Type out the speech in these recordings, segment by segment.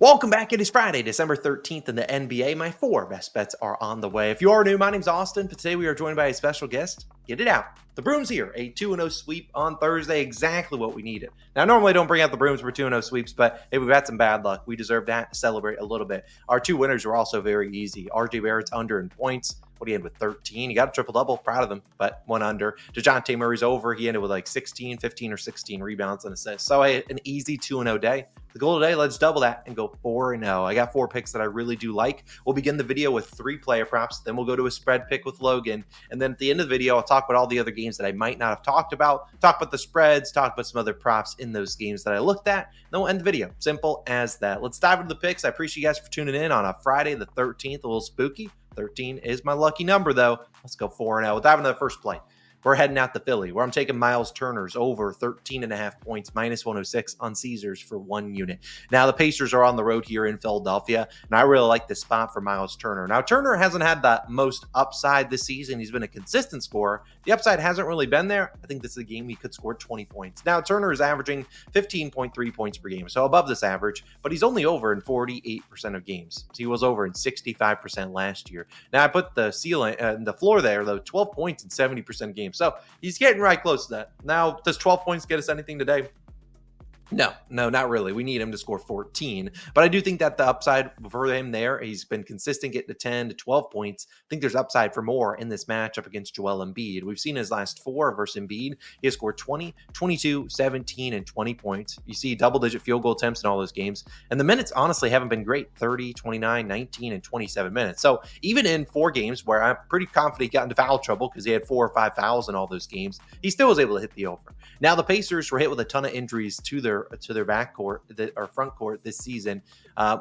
Welcome back. It is Friday, December 13th in the NBA. My four best bets are on the way. If you are new, my name's Austin, but today we are joined by a special guest. Get it out. The Brooms here, a 2-0 sweep on Thursday, exactly what we needed. Now, I normally don't bring out the Brooms for 2-0 sweeps, but hey, we've had some bad luck. We deserve to celebrate a little bit. Our two winners were also very easy. RJ Barrett's under in points. What he ended with 13. He got a triple-double. Proud of him, but one under. DeJounte Murray's over. He ended with like 16, 15, or 16 rebounds and assists. So an easy 2-0 day. The goal today, let's double that and go 4-0. I got four picks that I really do like. We'll begin the video with three player props. Then we'll go to a spread pick with Logan. And then at the end of the video, I'll talk about all the other games that I might not have talked about. Talk about the spreads. Talk about some other props in those games that I looked at. Then we'll end the video. Simple as that. Let's dive into the picks. I appreciate you guys for tuning in on a Friday the 13th. A little spooky. 13 is my lucky number, though. Let's go 4-0. We'll dive into the first play. We're heading out to Philly, where I'm taking Myles Turner's over 13.5 points, minus 106 on Caesars for 1 unit. Now, the Pacers are on the road here in Philadelphia, and I really like this spot for Myles Turner. Now, Turner hasn't had the most upside this season. He's been a consistent scorer. The upside hasn't really been there. I think this is a game he could score 20 points. Now, Turner is averaging 15.3 points per game, so above this average, but he's only over in 48% of games. So he was over in 65% last year. Now, I put the ceiling, the floor there, though, 12 points in 70% of games. So he's getting right close to that. Now, does 12 points get us anything today? No, not really. We need him to score 14. But I do think that the upside for him there, he's been consistent getting to 10 to 12 points. I think there's upside for more in this matchup against Joel Embiid. We've seen his last four versus Embiid. He has scored 20, 22, 17, and 20 points. You see double-digit field goal attempts in all those games. And the minutes honestly haven't been great. 30, 29, 19, and 27 minutes. So even in 4 games where I'm pretty confident he got into foul trouble because he had 4 or 5 fouls in all those games, he still was able to hit the over. Now, the Pacers were hit with a ton of injuries to their backcourt or front court this season.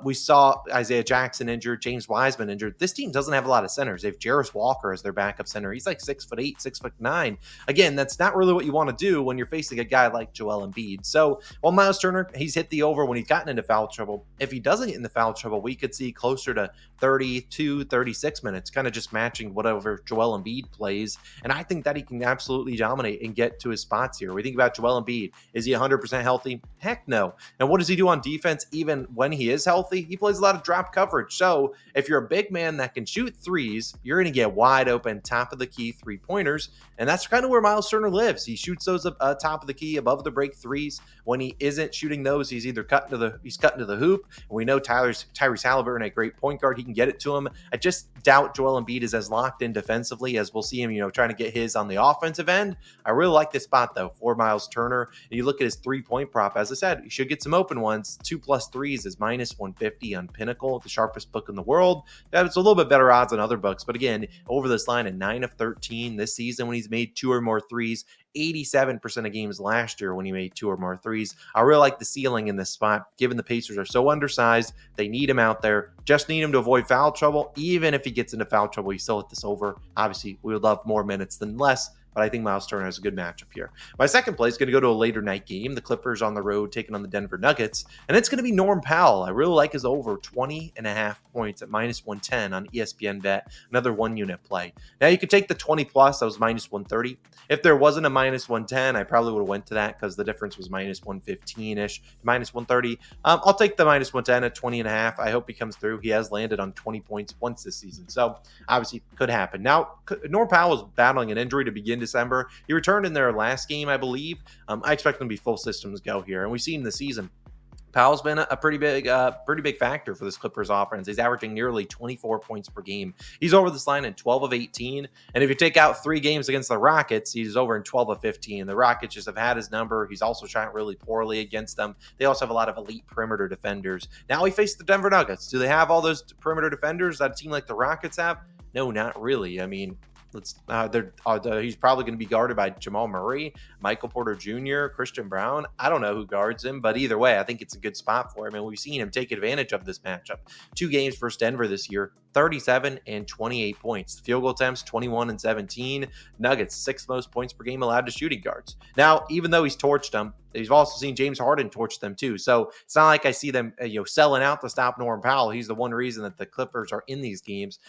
We saw Isaiah Jackson injured, James Wiseman injured. This team doesn't have a lot of centers. They have Jarris Walker as their backup center. He's like 6'8", 6'9". Again, that's not really what you want to do when you're facing a guy like Joel Embiid. So while Myles Turner, he's hit the over when he's gotten into foul trouble. If he doesn't get into foul trouble, we could see closer to 32, 36 minutes, kind of just matching whatever Joel Embiid plays. And I think that he can absolutely dominate and get to his spots here. We think about Joel Embiid. Is he 100% healthy? Heck no. And what does he do on defense even when he is healthy? He plays a lot of drop coverage. So if you're a big man that can shoot threes, you're going to get wide open, top of the key three-pointers. And that's kind of where Myles Turner lives. He shoots those top of the key, above the break threes. When he isn't shooting those, he's either cutting to the hoop. And we know Tyrese Halliburton, a great point guard, he can get it to him. I just doubt Joel Embiid is as locked in defensively as we'll see him, trying to get his on the offensive end. I really like this spot though for Myles Turner. And you look at his 3-point prop, as I said, he should get some open ones. 2+ threes is minus 150 on Pinnacle, the sharpest book in the world. It's a little bit better odds than other books, but again, over this line at 9 of 13 this season when he's made 2 or more threes. 87% of games last year when he made 2 or more threes. I really like the ceiling in this spot, given the Pacers are so undersized. They need him out there. Just need him to avoid foul trouble. Even if he gets into foul trouble, he still hit this over. Obviously, we would love more minutes than less, but I think Myles Turner has a good matchup here. My second play is going to go to a later night game. The Clippers on the road taking on the Denver Nuggets, and it's going to be Norm Powell. I really like his over 20.5 points at minus 110 on ESPN Bet. Another 1-unit play. Now you could take the 20 plus. That was minus 130. If there wasn't a minus 110, I probably would have went to that because the difference was minus 115-ish, minus 130. I'll take the minus 110 at 20.5. I hope he comes through. He has landed on 20 points once this season, so obviously could happen. Now, Norm Powell was battling an injury to begin December. He returned in their last game, I believe. I expect them to be full systems go here, and we've seen the season. Powell's been a pretty big factor for this Clippers offense. He's averaging nearly 24 points per game. He's over this line in 12 of 18. And if you take out 3 games against the Rockets, he's over in 12 of 15. The Rockets just have had his number. He's also shot really poorly against them. They also have a lot of elite perimeter defenders. Now he faced the Denver Nuggets. Do they have all those perimeter defenders that a team like the Rockets have? No, not really. I mean, he's probably going to be guarded by Jamal Murray, Michael Porter Jr., Christian Brown. I don't know who guards him, but either way, I think it's a good spot for him. And we've seen him take advantage of this matchup. 2 games versus Denver this year, 37 and 28 points. Field goal attempts, 21 and 17. Nuggets, 6th most points per game allowed to shooting guards. Now, even though he's torched them, you've also seen James Harden torch them too. So it's not like I see them selling out to stop Norm Powell. He's the one reason that the Clippers are in these games.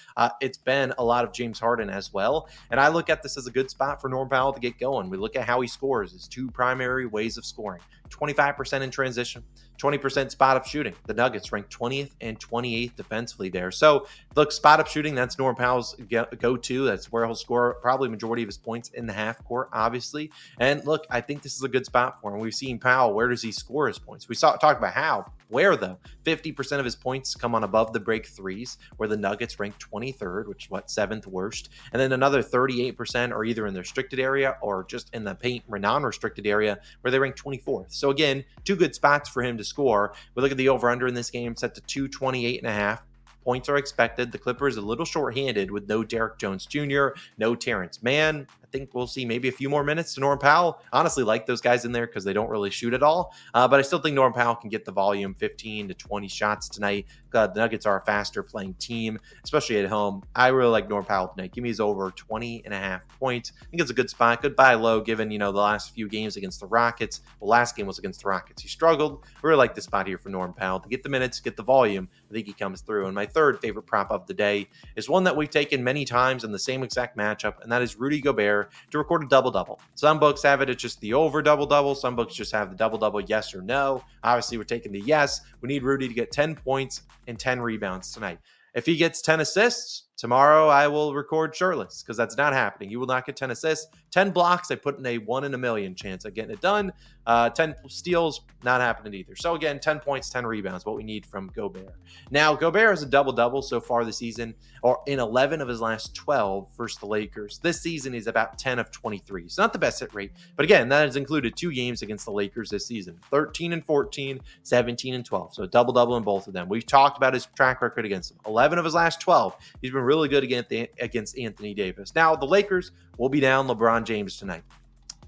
It's been a lot of James Harden as well. And I look at this as a good spot for Norm Powell to get going. We look at how he scores, his 2 primary ways of scoring. 25% in transition, 20% spot up shooting. The Nuggets ranked 20th and 28th defensively there. So look, spot up shooting, that's Norm Powell's go-to. That's where he'll score probably majority of his points in the half court, obviously. And look, I think this is a good spot for him. We've seen Powell. Where does he score his points? We talked about how. Where, though? 50% of his points come on above the break threes, where the Nuggets rank 23rd, which is what, 7th worst. And then another 38% are either in the restricted area or just in the paint non-restricted area, where they rank 24th. So again, two good spots for him to score. We look at the over-under in this game, set to 228.5. Points are expected. The Clippers a little short-handed with no Derek Jones Jr., no Terrence Mann. I think we'll see maybe a few more minutes to Norm Powell. Honestly, like those guys in there because they don't really shoot at all. But I still think Norm Powell can get the volume, 15 to 20 shots tonight. The Nuggets are a faster playing team, especially at home. I really like Norm Powell tonight. Give me his over 20.5 points. I think it's a good spot. Good buy low given, the last few games against the Rockets. The last game was against the Rockets. He struggled. I really like this spot here for Norm Powell. To get the minutes, get the volume, I think he comes through. And my third favorite prop of the day is one that we've taken many times in the same exact matchup, and that is Rudy Gobert to record a double-double. Some books have it just the over double-double. Some books just have the double-double yes or no. Obviously, we're taking the yes. We need Rudy to get 10 points and 10 rebounds tonight. If he gets 10 assists, tomorrow I will record shirtless because that's not happening. You will not get 10 assists. 10 blocks, I put in a 1 in a million chance of getting it done. 10 steals, not happening either. So again, 10 points, 10 rebounds, what we need from Gobert. Now, Gobert has a double-double so far this season, or in 11 of his last 12 versus the Lakers. This season is about 10 of 23. It's not the best hit rate, but again, that has included 2 games against the Lakers this season. 13 and 14, 17 and 12. So a double-double in both of them. We've talked about his track record against them. 11 of his last 12. He's been really good against Anthony Davis. Now, the Lakers will be down LeBron James tonight.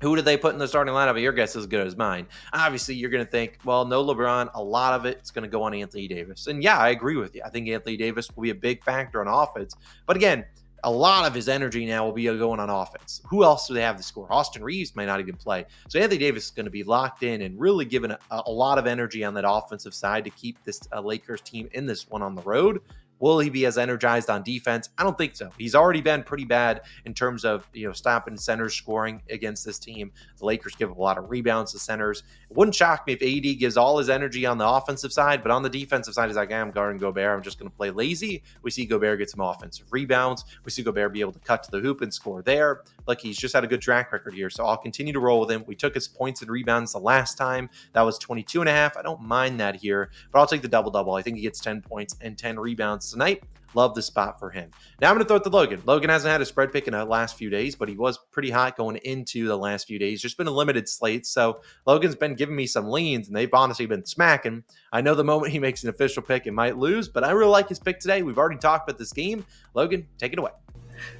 Who do they put in the starting lineup? Your guess is as good as mine. Obviously, you're going to think, well, no LeBron. A lot of it's going to go on Anthony Davis. And yeah, I agree with you. I think Anthony Davis will be a big factor on offense. But again, a lot of his energy now will be going on offense. Who else do they have to score? Austin Reeves might not even play. So Anthony Davis is going to be locked in and really given a lot of energy on that offensive side to keep this Lakers team in this one on the road. Will he be as energized on defense? I don't think so. He's already been pretty bad in terms of stopping centers scoring against this team. The Lakers give up a lot of rebounds to centers. It wouldn't shock me if AD gives all his energy on the offensive side, but on the defensive side, he's like, I'm guarding Gobert. I'm just going to play lazy. We see Gobert get some offensive rebounds. We see Gobert be able to cut to the hoop and score there. Like, he's just had a good track record here, so I'll continue to roll with him. We took his points and rebounds the last time. That was 22.5. I don't mind that here, but I'll take the double-double. I think he gets 10 points and 10 rebounds tonight. Love the spot for him. Now I'm going to throw it to Logan. Logan hasn't had a spread pick in the last few days, but he was pretty hot going into the last few days. Just been a limited slate, so Logan's been giving me some leans, and they've honestly been smacking. I know the moment he makes an official pick, it might lose, but I really like his pick today. We've already talked about this game. Logan, take it away.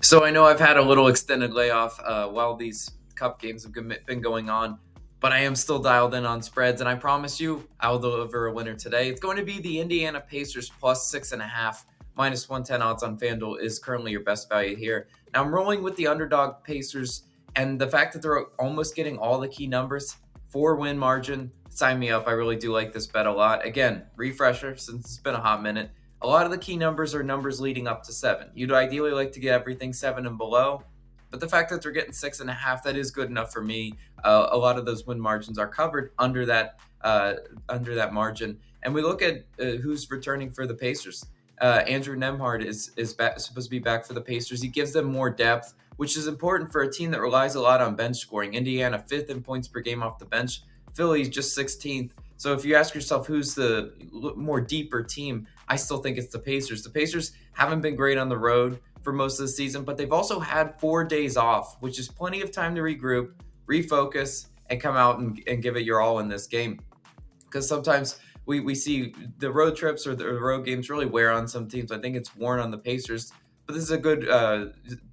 So I know I've had a little extended layoff while these cup games have been going on, but I am still dialed in on spreads, and I promise you I'll deliver a winner today. It's going to be the Indiana Pacers plus 6.5. Minus 110 odds on FanDuel is currently your best value here. Now I'm rolling with the underdog Pacers, and the fact that they're almost getting all the key numbers, 4-win margin, sign me up. I really do like this bet a lot. Again, refresher, since it's been a hot minute, a lot of the key numbers are numbers leading up to 7. You'd ideally like to get everything 7 and below, but the fact that they're getting 6.5, that is good enough for me. A lot of those win margins are covered under that margin. And we look at who's returning for the Pacers. Andrew Nembhard is supposed to be back for the Pacers. He gives them more depth, which is important for a team that relies a lot on bench scoring. Indiana 5th in points per game off the bench. Philly's just 16th. So if you ask yourself who's the more deeper team, I still think it's the Pacers. The Pacers haven't been great on the road for most of the season, but they've also had 4 days off, which is plenty of time to regroup, refocus, and come out and give it your all in this game. Because sometimes we see the road trips or the road games really wear on some teams. I think it's worn on the Pacers, but this is a good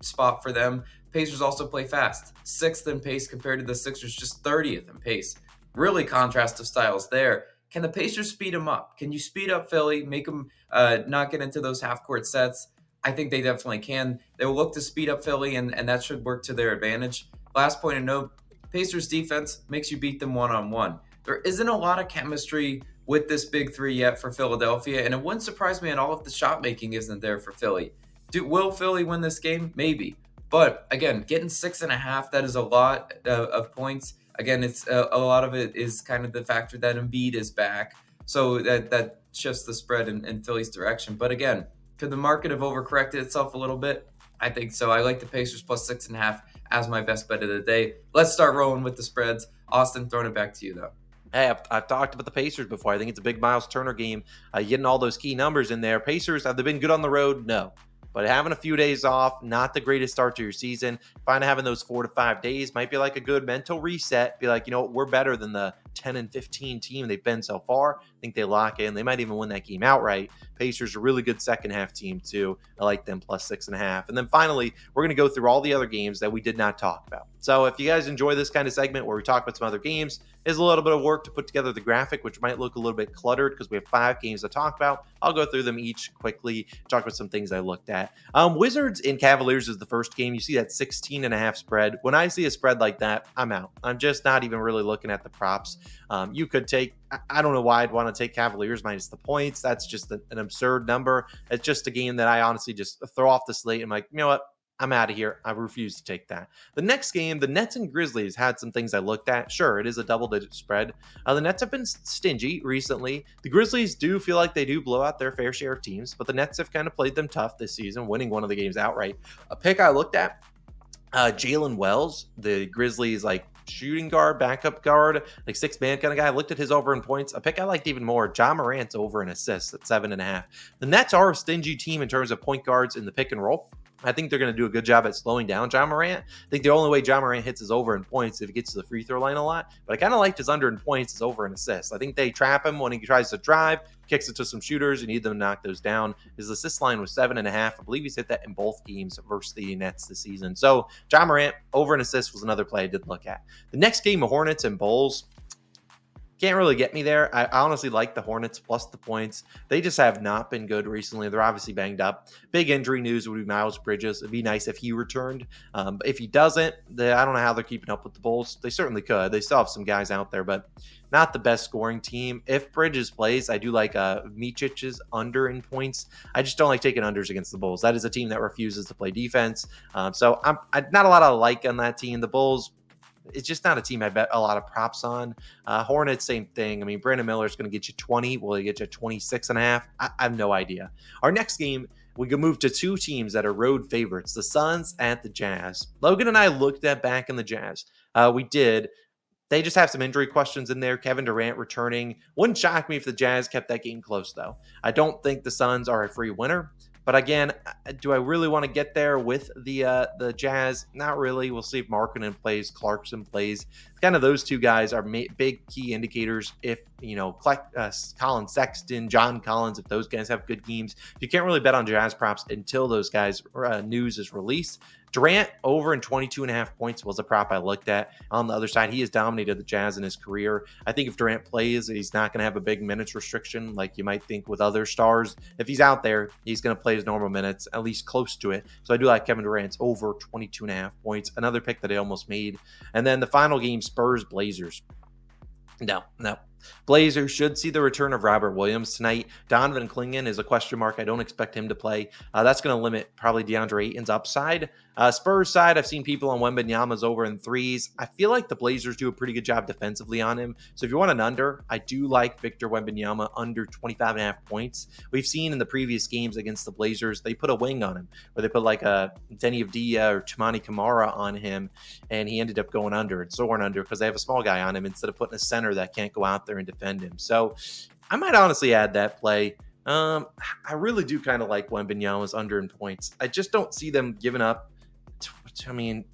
spot for them. Pacers also play fast. 6th in pace compared to the Sixers, just 30th in pace. Really contrast of styles there. Can the Pacers speed them up? Can you speed up Philly, make them not get into those half-court sets? I think they definitely can. They will look to speed up Philly, and that should work to their advantage. Last point of note, Pacers defense makes you beat them one-on-one. There isn't a lot of chemistry with this big three yet for Philadelphia, and it wouldn't surprise me at all if the shot making isn't there for Philly. Will Philly win this game? Maybe. But again, getting 6.5, that is a lot of points. Again, it's a lot of it is kind of the factor that Embiid is back. So that shifts the spread in Philly's direction. But again, could the market have overcorrected itself a little bit? I think so. I like the Pacers plus 6.5 as my best bet of the day. Let's start rolling with the spreads. Austin, throwing it back to you, though. Hey, I've talked about the Pacers before. I think it's a big Myles Turner game. Getting all those key numbers in there. Pacers, have they been good on the road? No. But having a few days off, not the greatest start to your season. Find having those 4 to 5 days might be like a good mental reset. Be like, we're better than the 10 and 15 team they've been so far. I think they lock in. They might even win that game outright. Pacers are a really good second half team too. I like them plus 6.5. And then finally, we're going to go through all the other games that we did not talk about. So if you guys enjoy this kind of segment where we talk about some other games, is a little bit of work to put together the graphic, which might look a little bit cluttered because we have 5 games to talk about. I'll go through them each quickly, talk about some things I looked at. Wizards and Cavaliers is the first game. You see that 16.5 spread. When I see a spread like that, I'm out. I'm just not even really looking at the props. You could take, I don't know why I'd want to take Cavaliers minus the points. That's just an absurd number. It's just a game that I honestly just throw off the slate. I'm like, you know what? I'm out of here. I refuse to take that. The next game, the Nets and Grizzlies had some things I looked at. Sure, it is a double-digit spread. The Nets have been stingy recently. The Grizzlies do feel like they do blow out their fair share of teams, but the Nets have kind of played them tough this season, winning one of the games outright. A pick I looked at, Jalen Wells, the Grizzlies shooting guard, backup guard, 6-man kind of guy. I looked at his over in points. A pick I liked even more, Ja Morant's over in assists at 7.5. The Nets are a stingy team in terms of point guards in the pick and roll. I think they're going to do a good job at slowing down Ja Morant. I think the only way Ja Morant hits his over in points is if he gets to the free throw line a lot. But I kind of liked his under in points, his over in assists. I think they trap him when he tries to drive, kicks it to some shooters. You need them to knock those down. His assist line was 7.5. I believe he's hit that in both games versus the Nets this season. So Ja Morant, over in assists was another play I did look at. The next game, the Hornets and Bulls. Can't really get me there. I honestly like the Hornets plus the points. They just have not been good recently. They're obviously banged up. Big injury news would be Miles Bridges. It'd be nice if he returned. But if he doesn't, I don't know how they're keeping up with the Bulls. They certainly could. They still have some guys out there, but not the best scoring team. If Bridges plays, I do like Micic's under in points. I just don't like taking unders against the Bulls. That is a team that refuses to play defense. So I'm not a lot of like on that team. The Bulls, it's just not a team I bet a lot of props on. Hornets, same thing. I mean, Brandon Miller's going to get you 20. Will he get you 26.5? I have no idea. Our next game, we can move to 2 teams that are road favorites, the Suns at the Jazz. Logan and I looked at back in the Jazz. We did. They just have some injury questions in there. Kevin Durant returning. Wouldn't shock me if the Jazz kept that game close, though. I don't think the Suns are a free winner. But again, do I really want to get there with the Jazz? Not really. We'll see if Markkanen plays, Clarkson plays. Kind of those 2 guys are big key indicators. If Colin Sexton, John Collins, if those guys have good games, you can't really bet on Jazz props until those guys' news is released. Durant over in 22.5 points was a prop I looked at. On the other side, he has dominated the Jazz in his career. I think if Durant plays, he's not going to have a big minutes restriction like you might think with other stars. If he's out there, he's going to play his normal minutes, at least close to it. So I do like Kevin Durant's over 22.5 points. Another pick that I almost made. And then the final game, Spurs-Blazers. No. Blazers should see the return of Robert Williams tonight. Donovan Clingan is a question mark. I don't expect him to play. That's going to limit probably DeAndre Ayton's upside. Spurs side, I've seen people on Wembanyama's over in threes. I feel like the Blazers do a pretty good job defensively on him. So if you want an under, I do like Victor Wembanyama under 25.5 points. We've seen in the previous games against the Blazers, they put a wing on him, where they put like a Denny Avdia or Tumani Kamara on him, and he ended up going under and soaring under because they have a small guy on him instead of putting a center that can't go out there and defend him. So I might honestly add that play. I really do kind of like Wembanyama's under in points. I just don't see them giving up. I mean,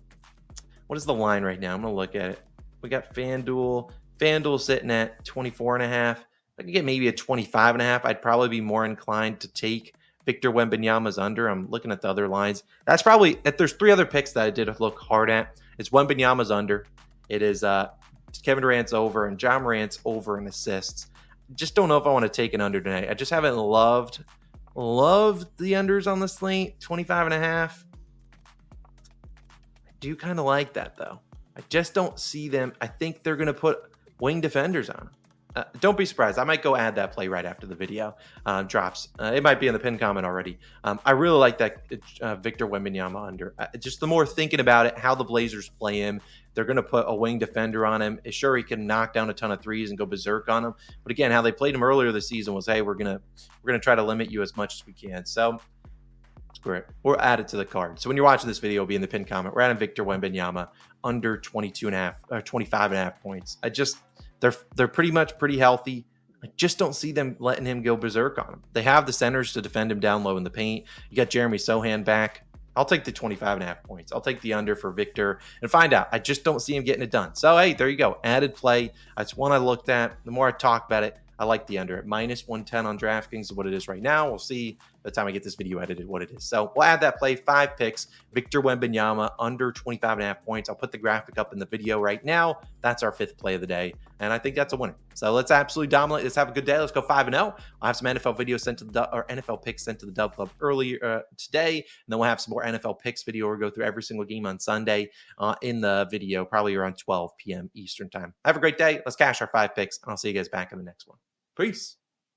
what is the line right now? I'm going to look at it. We got FanDuel. FanDuel sitting at 24.5. I could get maybe a 25.5. I'd probably be more inclined to take Victor Wembanyama's under. I'm looking at the other lines. That's probably, if there's 3 other picks that I did look hard at, it's Wembanyama's under. It is Kevin Durant's over and Ja Morant's over in assists. Just don't know if I want to take an under tonight. I just haven't loved the unders on the slate. 25.5. I do kind of like that though. I just don't see them. I think they're going to put wing defenders on. Don't be surprised. I might go add that play right after the video drops. It might be in the pin comment already. I really like that Victor Wembanyama under. Just the more thinking about it, how the Blazers play him, they're going to put a wing defender on him. Sure, he can knock down a ton of threes and go berserk on him. But again, how they played him earlier this season was, hey, we're gonna try to limit you as much as we can. So we're added to the card. So when you're watching this video, it'll be in the pin comment. We're adding Victor Wembanyama under 22.5 or 25.5 points. They're pretty healthy. I just don't see them letting him go berserk on him. They have the centers to defend him down low in the paint. You got Jeremy Sohan back. I'll take the 25.5 points. I'll take the under for Victor and find out. I just don't see him getting it done. So, hey, there you go. Added play. That's one I looked at. The more I talk about it, I like the under at minus 110 on DraftKings is what it is right now. We'll see by the time I get this video edited what it is. So we'll add that play. 5 picks. Victor Wembanyama under 25.5 points. I'll put the graphic up in the video right now. That's our 5th play of the day. And I think that's a winner. So let's absolutely dominate. Let's have a good day. Let's go 5-0. I'll have some NFL videos sent to NFL picks sent to the DubClub earlier today. And then we'll have some more NFL picks video. We'll go through every single game on Sunday in the video, probably around 12 p.m. Eastern time. Have a great day. Let's cash our 5 picks. And I'll see you guys back in the next one. Peace.